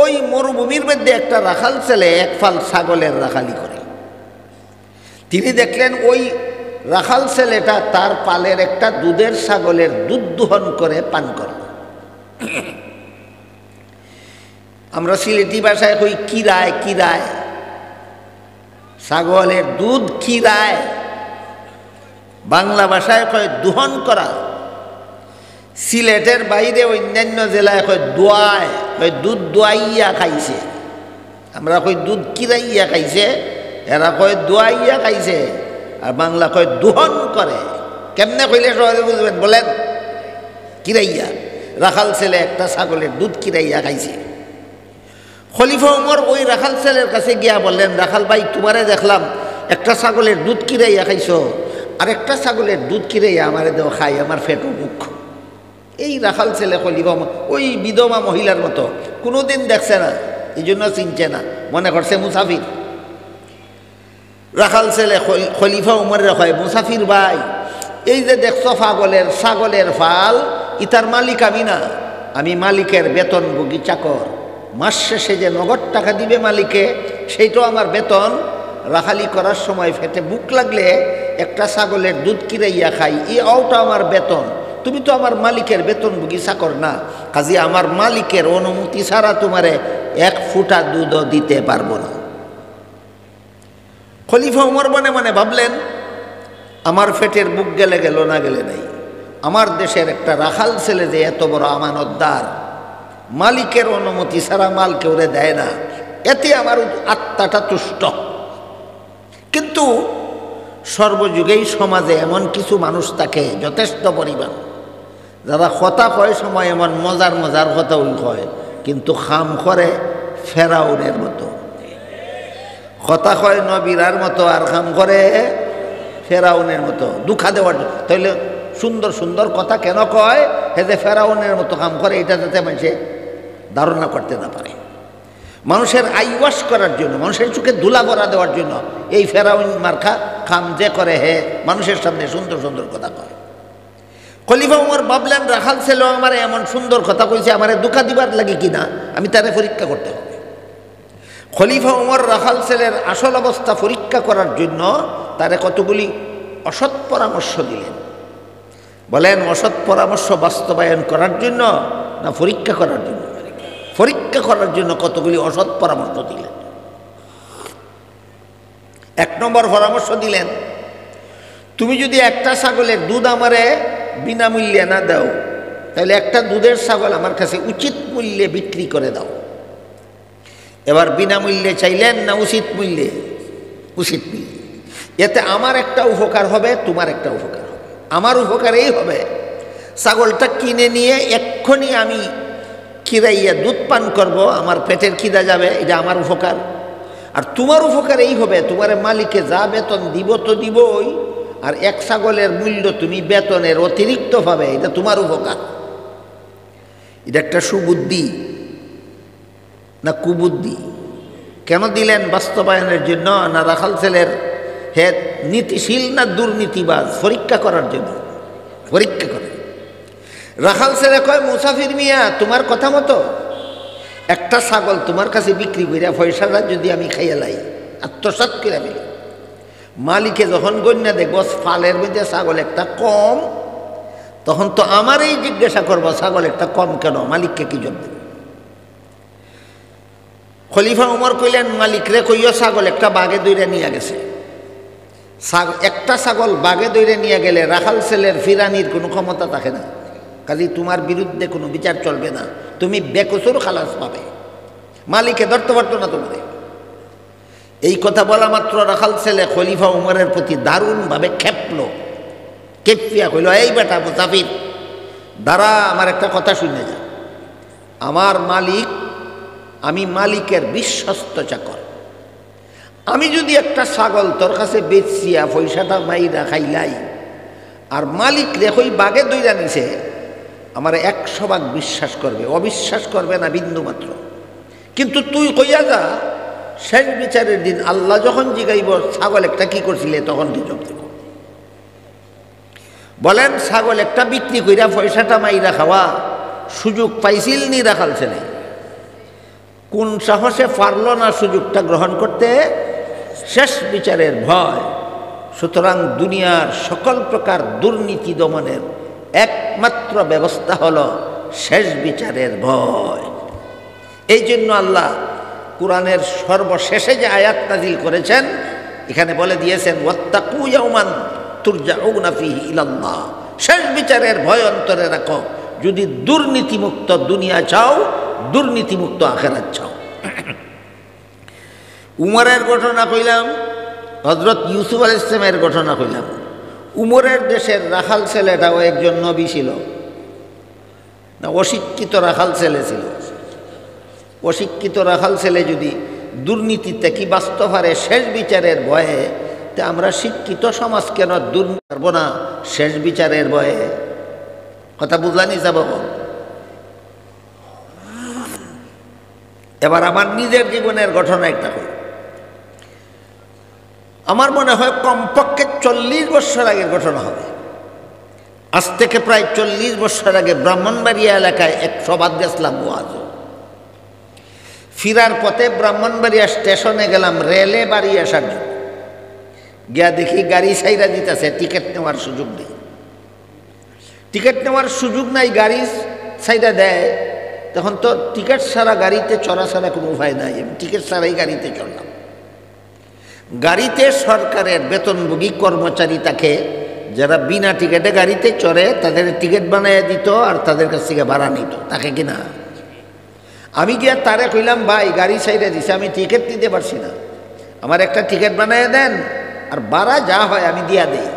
ওই মরুভূমির মধ্যে একটা রাখাল ছেলে এক ফাল ছাগলের রাখালি করে। তিনি দেখলেন ওই রাখাল ছেলেটা তার পালের একটা দুধের ছাগলের দুধ দোহন করে পান করে। আমরা সিলেটি ভাষায় কই কিরায়, কিরায় ছাগলের দুধ কিরায়, বাংলা ভাষায় কয় দোহন করা। সিলেটের বাইরে অন্যান্য জেলায় কয় দোয়ায়, কয় দুধ দোয়াইয়া খাইছে। আমরা কই দুধ কিরাইয়া খাইছে, এরা কয় দোয়াইয়া খাইছে, আর বাংলা কয় দোহন করে। কেমনে কইলে সহজে বুঝবেন বলেন? কিরাইয়া, রাখাল ছেলে একটা ছাগলের দুধ কিরাইয়া খাইছে। খলিফা উমর ওই রাখাল ছেলের কাছে গিয়া বললেন, রাখাল ভাই, তোমারে দেখলাম একটা ছাগলের দুধ কিরাইয়া খাইছো, আর একটা ছাগলের দুধ কিরাইয়া আমারে দেও খাই, আমার ফেটো মুখ। এই রাখাল ছেলে খলিফা ওই বিধবা মহিলার মতো, কোনোদিন দেখছে না, এই জন্য চিনছে না, মনে করছে মুসাফির। রাখাল ছেলে খলিফা উমরের হয়, মুসাফির ভাই, এই যে দেখছো ছাগলের ফাল, ইতার মালিক আমি না, আমি মালিকের বেতনভোগী চাকর। মাস শেষে যে নগদ টাকা দিবে মালিকে, সেইটাও আমার বেতন। রাখালি করার সময় ফেটে বুক লাগলে একটা ছাগলের দুধ কিরাইয়া খাই, ওটা আমার বেতন। তুমি তো আমার মালিকের বেতনভোগী চাকর না, কাজে আমার মালিকের অনুমতি ছাড়া তোমারে 1 ফুটা দুধও দিতে পারবো না। খলিফা উমর মনে মনে ভাবলেন, আমার ফেটের বুক গেলে গেল, না গেলে নাই। আমার দেশের একটা রাখাল ছেলে যে এত বড় আমানতদার, মালিকের অনুমতি ছাড়া মাল কেউ দেয় না, এতে আমার আত্মাটা তুষ্ট। কিন্তু সর্বযুগেই সমাজে এমন কিছু মানুষ থাকে যথেষ্ট পরিমাণ, যারা কথা কয় সময় এমন মজার মজার কথা কয়, কিন্তু খাম করে ফেরাউনের মতো। কথা কয় নবীরার মতো, আর খাম করে ফেরাউনের মতো, দুঃখা দেওয়ার। তাইলে সুন্দর সুন্দর কথা কেন কয়? হে যে ফেরাউনের মতো কাম করে, এটা যাতে মানুষে ধারণা করতে না পারে। মানুষের আইওয়াশ করার জন্য, মানুষের চোখে ধুলা ভরা দেওয়ার জন্য এই ফেরাউন মার্কা খাম যে করে, হে মানুষের সামনে সুন্দর সুন্দর কথা কয়। খলিফা উমর ভাবলেন রাখাল ছেলে আমার এমন সুন্দর কথা কইছে, আমারে ধোঁকা দিবার লাগে কিনা, আমি তারে পরীক্ষা করতে হবে। খলিফা উমর রাখাল ছেলের আসল অবস্থা পরীক্ষা করার জন্য তারে কতগুলি অসৎ পরামর্শ দিলেন। বলেন অসৎ পরামর্শ বাস্তবায়ন করার জন্য না পরীক্ষা করার জন্য? পরীক্ষা করার জন্য কতগুলি অসৎ পরামর্শ দিলেন। 1 নম্বর পরামর্শ দিলেন, তুমি যদি একটা ছাগলের দুধ আমারে বিনামূল্যে না দাও, তাহলে একটা দুধের ছাগল আমার কাছে উচিত মূল্যে বিক্রি করে দাও। এবার বিনামূল্যে চাইলেন না উচিত মূল্যে? উচিত মূল্যে। এতে আমার একটা উপকার হবে, তোমার একটা উপকার হবে। আমার উপকার এই হবে, ছাগলটা কিনে নিয়ে এক্ষুনি আমি খিরাইয়া দুধ পান করব, আমার পেটের খিদা যাবে, এটা আমার উপকার। আর তোমার উপকার এই হবে, তোমার মালিকে যা বেতন দিব তো দিবই, আর এক ছাগলের মূল্য তুমি বেতনের অতিরিক্ত পাবে, এটা তোমার উপকার। এটা একটা সুবুদ্ধি না কুবুদ্ধি? কেন দিলেন? বাস্তবায়নের জন্য না রাখাল ছেলের হে নীতিশীল না দুর্নীতিবাজ? পরীক্ষা করার জন্য। পরীক্ষা করে রাখাল ছেলে কয়, মুসাফির মিয়া তোমার কথা মতো একটা ছাগল তোমার কাছে বিক্রি করিয়া পয়সাটা যদি আমি খাইয়া লাই, আত্মসাৎ করে ফেলি, মালিকে যখন গণ্যা দেখব ফালের মধ্যে ছাগল একটা কম, তখন তো আমারই জিজ্ঞাসা করবো ছাগল একটা কম কেন, মালিককে কি জবাব দেবে? খলিফা উমর কইলেন, মালিক রে কইও ছাগল একটা বাগে দইরা নিয়ে গেছে। একটা ছাগল বাগে দইরে নিয়ে গেলে রাখাল ছেলের ফিরানির কোনো ক্ষমতা থাকে না, কাজে তোমার বিরুদ্ধে কোনো বিচার চলবে না, তুমি বেকসুর খালাস পাবে, মালিকে ধরতে পারতো না তোমারে। এই কথা বলা মাত্র রাখাল ছেলে খলিফা উমরের প্রতি দারুণভাবে খেপলো। কেপিয়া কইল, এই বেটা মুসাফির দাঁড়া, আমার একটা কথা শুনে যা। আমার মালিক, আমি মালিকের বিশ্বস্ত চাকর। আমি যদি একটা ছাগল তোর কাছে বেচিয়া পয়সাটা মাইরা খাইলাই, আর মালিক রেখই বাগে দইরা নিছে, আমার 100 ভাগ বিশ্বাস করবে, অবিশ্বাস করবে না বিন্দু মাত্র। কিন্তু তুই কইয়া যা, শেষ বিচারের দিন আল্লাহ যখন জিগাইব ছাগল একটা কি করছিলে, তখন কি জবাব দেব? বলেন ছাগল একটা বিক্রি কইরা পয়সাটা মাইরা খাওয়া সুযোগ পাইছিল নি রাখাল ছেলে? কোন সাহসে পারল না সুযোগটা গ্রহণ করতে? শেষ বিচারের ভয়। সুতরাং দুনিয়ার সকল প্রকার দুর্নীতি দমনের একমাত্র ব্যবস্থা হলো শেষ বিচারের ভয়। এই জন্য আল্লাহ কোরআনের সর্বশেষে যে আয়াত নাজিল করেছেন, এখানে বলে দিয়েছেন, ওয়াত্তাকু ইয়াওমান তুরজাউনা ফীহি ইলাল্লাহ। শেষ বিচারের ভয় অন্তরে রাখো, যদি দুর্নীতিমুক্ত দুনিয়া চাও, দুর্নীতিমুক্ত আখিরাত চাও। উমরের ঘটনা কইলাম, হযরত ইউসুফ আলাইহিস সালামের ঘটনা কইলাম। উমরের দেশের রাখাল ছেলেটাও একজন নবী ছিল না? অশিক্ষিত রাখাল ছেলে ছিল। অশিক্ষিত রাখাল ছেলে যদি দুর্নীতিতে কি বাঁচতে পারে শেষ বিচারের ভয়ে, তা আমরা শিক্ষিত সমাজ কেন দুর্নীতি পারবো না শেষ বিচারের ভয়ে? কথা বুঝলানি যাব? এবার আমার নিজের জীবনের ঘটনা একটা কই। আমার মনে হয় কমপক্ষে 40 বছর আগের ঘটনা হবে। আজ থেকে প্রায় 40 বছর আগে ব্রাহ্মণবাড়িয়া এলাকায় এক সভাত গেছিলাম ওয়াজ। ফিরার পথে ব্রাহ্মণবাড়িয়া স্টেশনে গেলাম রেলে বাড়ি আসার জন্য। গিয়া দেখি গাড়ি ছাইরা দিতেছে, টিকিট নেওয়ার সুযোগ নেই। টিকিট নেওয়ার সুযোগ নাই, গাড়ি ছাইরা দেয়, তখন তো টিকিট ছাড়া গাড়িতে চড়া ছাড়া কোনো উপায় নাই। আমি টিকিট ছাড়াই গাড়িতে চললাম। গাড়িতে সরকারের বেতনভোগী কর্মচারী থাকে, যারা বিনা টিকিটে গাড়িতে চড়ে তাদের টিকিট বানাইয়া দিত আর তাদের কাছ থেকে ভাড়া নিত, তাকে কিনা। আমি গিয়া তারে কইলাম, ভাই গাড়ি ছাইড়ে দিছে, আমি টিকিট দিতে পারছি না, আমার একটা টিকিট বানাইয়া দেন, আর ভাড়া যা হয় আমি দিয়া দেই।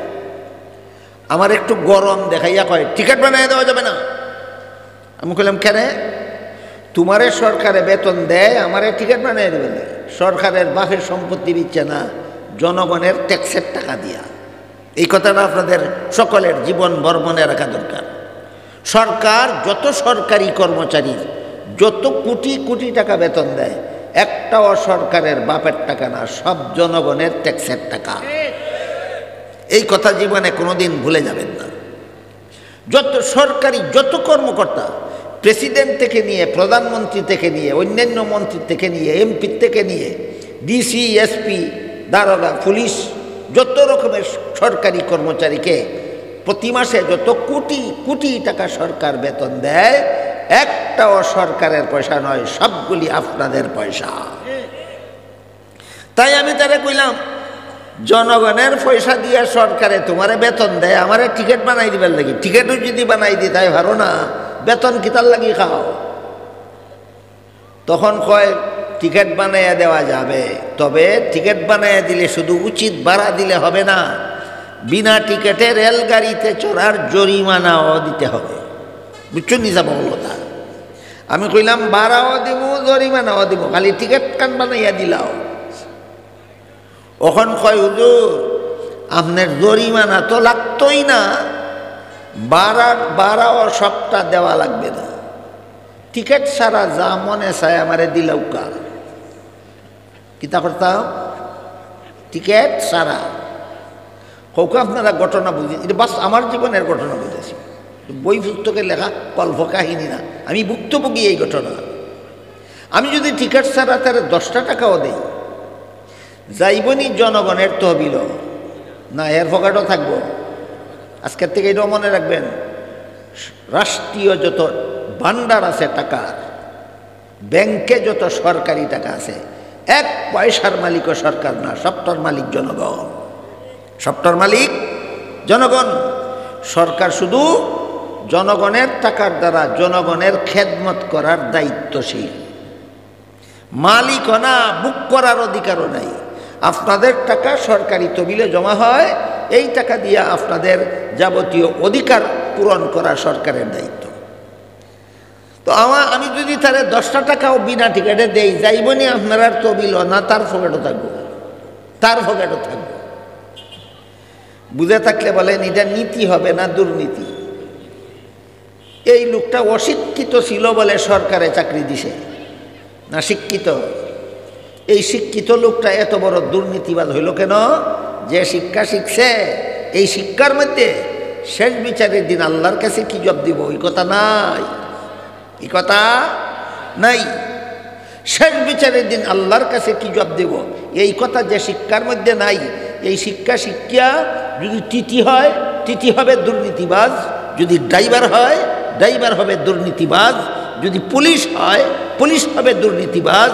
আমার একটু গরম দেখাইয়া কয়, টিকিট বানাইয়া দেওয়া যাবে না। আমি কইলাম, কেন? তোমারে সরকারে বেতন দেয়, আমারে টিকিট বানিয়ে দেবে না? সরকারের বাপের সম্পত্তি দিচ্ছে না, জনগণের ট্যাক্সের টাকা দিয়া। এই কথাটা আপনাদের সকলের জীবন ভর মনে রাখা দরকার। সরকার যত সরকারি কর্মচারীর যত কোটি কোটি টাকা বেতন দেয়, একটাও সরকারের বাপের টাকা না, সব জনগণের ট্যাক্সের টাকা। এই কথা জীবনে কোনোদিন ভুলে যাবেন না। যত সরকারি যত কর্মকর্তা, প্রেসিডেন্ট থেকে নিয়ে, প্রধানমন্ত্রী থেকে নিয়ে, অন্যান্য মন্ত্রী থেকে নিয়ে, এমপি থেকে নিয়ে, ডিসি, এসপি, দারোগা, পুলিশ, যত রকমের সরকারি কর্মচারীকে প্রতি মাসে যত কোটি কোটি টাকা সরকার বেতন দেয়, একটাও সরকারের পয়সা নয়, সবগুলি আপনাদের পয়সা। তাই আমি তারা কইলাম, জনগণের পয়সা দিয়া সরকারে তোমারে বেতন দেয়, আমারে টিকিট বানাই দিবার লাগি। টিকিটও যদি বানাই দি তাই ভালো না, বেতন কিতার লাগি খাও? তখন কয় টিকিট বানাইয়া দেওয়া যাবে, তবে টিকিট বানাইয়া দিলে শুধু উচিত ভাড়া দিলে হবে না, বিনা টিকিটে রেলগাড়িতে চড়ার জরিমানাও দিতে হবে। বুঝছো নিজা বলতা? আমি কইলাম ভাড়াও দিব, জরিমানাও দিব, খালি টিকিট কান বানাইয়া দিলাও। ওখন কয় হুজুর আপনার জরিমানা তো লাগতোই না, ভাড়াও সবটা দেওয়া লাগবে না, টিকিট ছাড়া যা মনে চায় আমারে দিলাও কা। কিতা করতাম? টিকিট ছাড়া। হোক আপনারা ঘটনা বুঝি, এটা বাস আমার জীবনের ঘটনা বুঝেছি, বই পুস্তকে লেখা কল্প কাহিনী না, আমি ভুক্তভোগী এই ঘটনা। আমি যদি টিকিট ছাড়া তার 10টা টাকাও দেই, যাইবনি জনগণের তহবিল না, এর পকেটও থাকবো। আজকের থেকে এটাও মনে রাখবেন, রাষ্ট্রীয় যত ভান্ডার আছে টাকার, ব্যাংকে যত সরকারি টাকা আছে, এক পয়সার মালিকও সরকার না, সবটার মালিক জনগণ। সবটার মালিক জনগণ। সরকার শুধু জনগণের টাকার দ্বারা জনগণের খেদমত করার দায়িত্বশীল, মালিকও না, বুক করার অধিকারও নাই। আপনাদের টাকা সরকারি তহবিলে জমা হয়, এই টাকা দিয়ে আপনাদের যাবতীয় অধিকার পূরণ করা সরকারের দায়িত্ব। তো আমি যদি তারে 10টা টাকাও বিনা টিকিটে দেই, যাইবনি আপনার আর তহবিল না, তার পকেটও থাকবো, তার পকেটও থাকবো। বুঝে থাকলে বলেন এটা নীতি হবে না দুর্নীতি? এই লোকটা অশিক্ষিত ছিল বলে সরকারে চাকরি দিছে, না শিক্ষিত? এই শিক্ষিত লোকটা এত বড় দুর্নীতিবাদ হইল কেন? যে শিক্ষা শিখছে, এই শিক্ষার মধ্যে শেষ বিচারের দিন আল্লাহর কাছে কি জবাব দিব, এই কথা নাই, এই কথা নাই। শেষ বিচারের দিন আল্লাহর কাছে কি জবাব দেব, এই কথা যে শিক্ষার মধ্যে নাই। এই শিক্ষা শিক্ষা যদি টিটি হয়, টিটি হবে দুর্নীতিবাজ, যদি ড্রাইভার হয়, ড্রাইভার হবে দুর্নীতিবাজ, যদি পুলিশ হয়, পুলিশ হবে দুর্নীতিবাজ,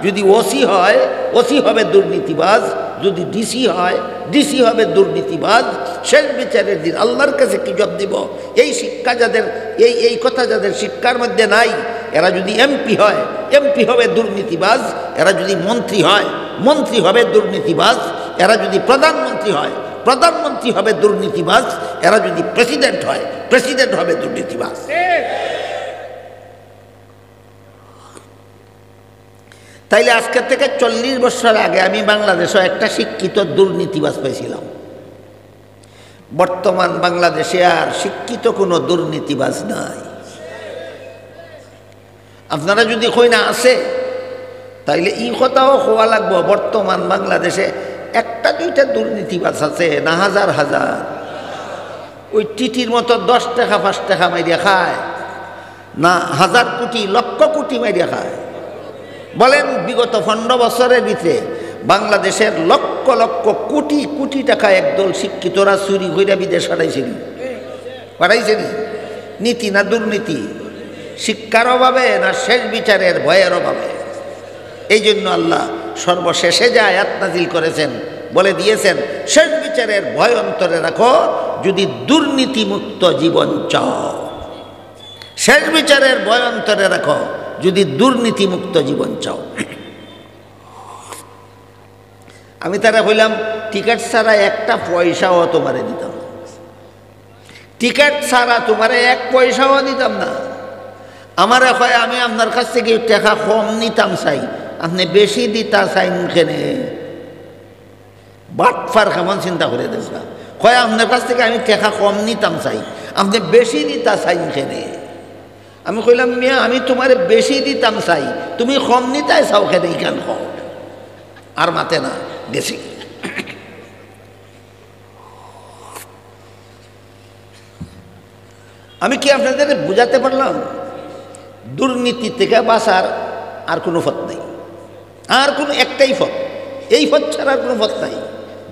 যদি ওসি হয়, ওসি হবে দুর্নীতিবাজ, যদি ডিসি হয়, ডিসি হবে দুর্নীতিবাজ। শেষ বিচারের দিন আল্লাহর কাছে কি জবাব দিব? এই শিক্ষা যাদের, এই কথা যাদের শিক্ষার মধ্যে নাই, এরা যদি এমপি হয়, এমপি হবে দুর্নীতিবাজ, এরা যদি মন্ত্রী হয়, মন্ত্রী হবে দুর্নীতিবাজ, এরা যদি প্রধানমন্ত্রী হয়, প্রধানমন্ত্রী হবে দুর্নীতিবাজ, এরা যদি প্রেসিডেন্ট হয়, প্রেসিডেন্ট হবে দুর্নীতিবাজ। তাইলে আজকের থেকে 40 বছর আগে আমি বাংলাদেশে একটা শিক্ষিত দুর্নীতিবাজ পেয়েছিলাম। বর্তমান বাংলাদেশে আর শিক্ষিত কোনো দুর্নীতিবাজ নাই। আপনারা যদি কই না আছে, তাইলে এই কথাও হওয়া লাগবো, বর্তমান বাংলাদেশে একটা দুইটা দুর্নীতিবাজ আছে না, হাজার হাজার। ওই টিটির মতো 10 টাকা 5 টাকা মাইরিয়া খায় না, হাজার কোটি লক্ষ কোটি মাইরিয়া খায়। বলেন বিগত 15 বছরের ভিতরে বাংলাদেশের লক্ষ লক্ষ কোটি কোটি টাকা একদল শিক্ষিতরা চুরি কইরা বিদেশ পাঠাইছেনি। নীতি না দুর্নীতি? শিক্ষার অভাবে না শেষ বিচারের ভয়ের অভাবে? এই জন্য আল্লাহ সর্বশেষে যে আয়াত নাজিল করেছেন, বলে দিয়েছেন শেষ বিচারের ভয় অন্তরে রাখো যদি দুর্নীতিমুক্ত জীবন চাও। শেষ বিচারের ভয় অন্তরে রাখো যদি দুর্নীতিমুক্ত জীবন চাও। আমি তারা কইলাম টিকিট ছাড়া একটা পয়সাও তোমারে দিতাম না, টিকিট ছাড়া তোমারে 1 পয়সাও দিতাম না। আমার কয় আমি আপনার কাছ থেকে টাকা কম নিতাম চাই, আপনি বেশি দিতা চাইন কেনে? বাটফার কেমন চিন্তা করে দেখবা। কয় আপনার কাছ থেকে আমি টাকা কম নিতাম চাই, আপনি বেশি দিতা চাইন কেনে? আমি কইলাম মিয়া আমি তোমারে বেশি দিতাম চাই, তুমি কম নিতাই চাও কেনে? কেন কম? আর মাতে না গেছি। আমি কি আপনাদের বুঝাতে পারলাম? দুর্নীতি থেকে বাঁচার আর কোনো পথ নেই, আর কোনো একটাই পথ, এই পথ ছাড়া আর কোনো পথ নাই।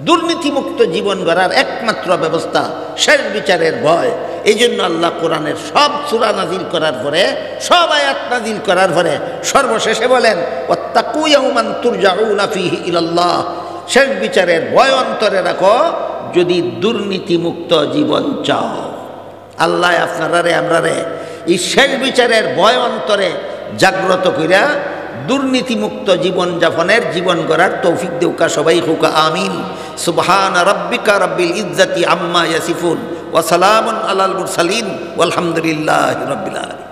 দুর্নীতিমুক্ত জীবন গড়ার একমাত্র ব্যবস্থা শেষ বিচারের ভয়। এই জন্য আল্লাহ কোরআনের সব সূরা নাজিল করার পরে, সব আয়াত নাজিল করার পরে সর্বশেষে বলেন ওয়াত্তাকু ইয়াওমান তুরজাউনা ফীহি ইলাল্লাহ, শেষ বিচারের ভয় অন্তরে রাখো যদি দুর্নীতিমুক্ত জীবন চাও। আল্লাহ আপনারারে আমরারে এই শেষ বিচারের ভয় অন্তরে জাগ্রত কইরা দুর্নীতিমুক্ত জীবন যাপনের জীবন গড়ার তৌফিক দেউকা সবাই হুকা আমিন। সুবহান রাব্বিকা রাব্বিল ইজ্জাতি আম্মা ইয়াসিফুন ওয়া সালামুন আলাল মুরসালিন ওয়ালহামদুলিল্লাহি রাব্বিল আলামিন।